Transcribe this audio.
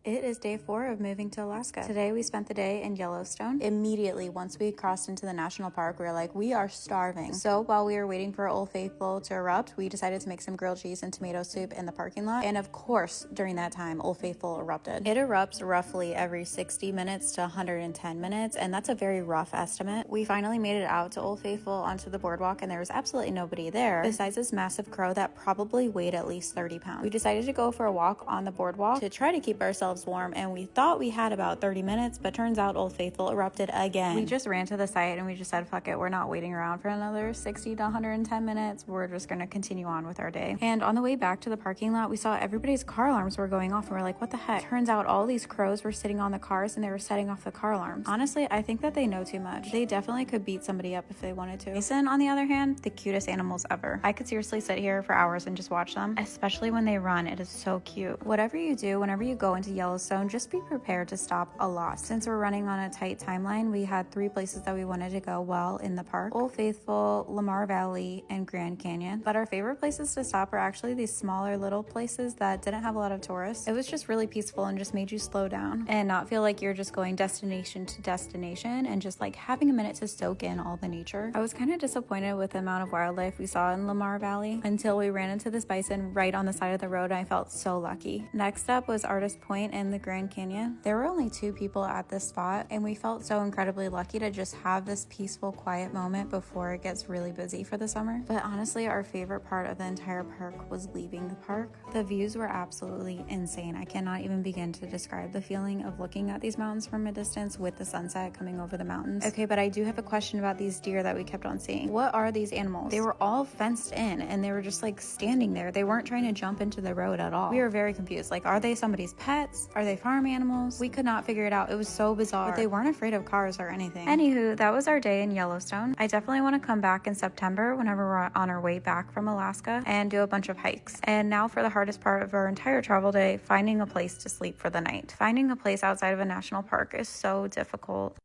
It is day 4 of moving to Alaska. Today we spent the day in Yellowstone. Immediately, once we crossed into the national park, we were like, we are starving. So while we were waiting for Old Faithful to erupt, we decided to make some grilled cheese and tomato soup in the parking lot. And of course, during that time, Old Faithful erupted. It erupts roughly every 60 minutes to 110 minutes, and that's a very rough estimate. We finally made it out to Old Faithful onto the boardwalk, and there was absolutely nobody there besides this massive crow that probably weighed at least 30 pounds. We decided to go for a walk on the boardwalk to try to keep ourselves warm, and we thought we had about 30 minutes, but turns out Old Faithful erupted again. We just ran to the site and we just said, fuck it, we're not waiting around for another 60 to 110 minutes. We're just gonna continue on with our day. And on the way back to the parking lot, we saw everybody's car alarms were going off, and we're like, what the heck? Turns out all these crows were sitting on the cars and they were setting off the car alarms. Honestly, I think that they know too much. They definitely could beat somebody up if they wanted to. Mason, on the other hand, the cutest animals ever. I could seriously sit here for hours and just watch them, especially when they run. It is so cute. Whatever you do, whenever you go into Yellowstone, just be prepared to stop a lot. Since we're running on a tight timeline, we had 3 places that we wanted to go while in the park: Old Faithful, Lamar Valley, and Grand Canyon. But our favorite places to stop were actually these smaller little places that didn't have a lot of tourists. It was just really peaceful and just made you slow down and not feel like you're just going destination to destination and just like having a minute to soak in all the nature. I was kind of disappointed with the amount of wildlife we saw in Lamar Valley until we ran into this bison right on the side of the road, and I felt so lucky. Next up was Artist Point and the Grand Canyon. There were only 2 people at this spot, and we felt so incredibly lucky to just have this peaceful, quiet moment before it gets really busy for the summer. But honestly, our favorite part of the entire park was leaving the park. The views were absolutely insane. I cannot even begin to describe the feeling of looking at these mountains from a distance with the sunset coming over the mountains. Okay, but I do have a question about these deer that we kept on seeing. What are these animals? They were all fenced in, and they were just like standing there. They weren't trying to jump into the road at all. We were very confused. Like, are they somebody's pets? Are they farm animals? We could not figure it out. It was so bizarre, but they weren't afraid of cars or anything. Anywho, that was our day in Yellowstone. I definitely want to come back in September whenever we're on our way back from Alaska and do a bunch of hikes. And now for the hardest part of our entire travel day, finding a place to sleep for the night. Finding a place outside of a national park is so difficult.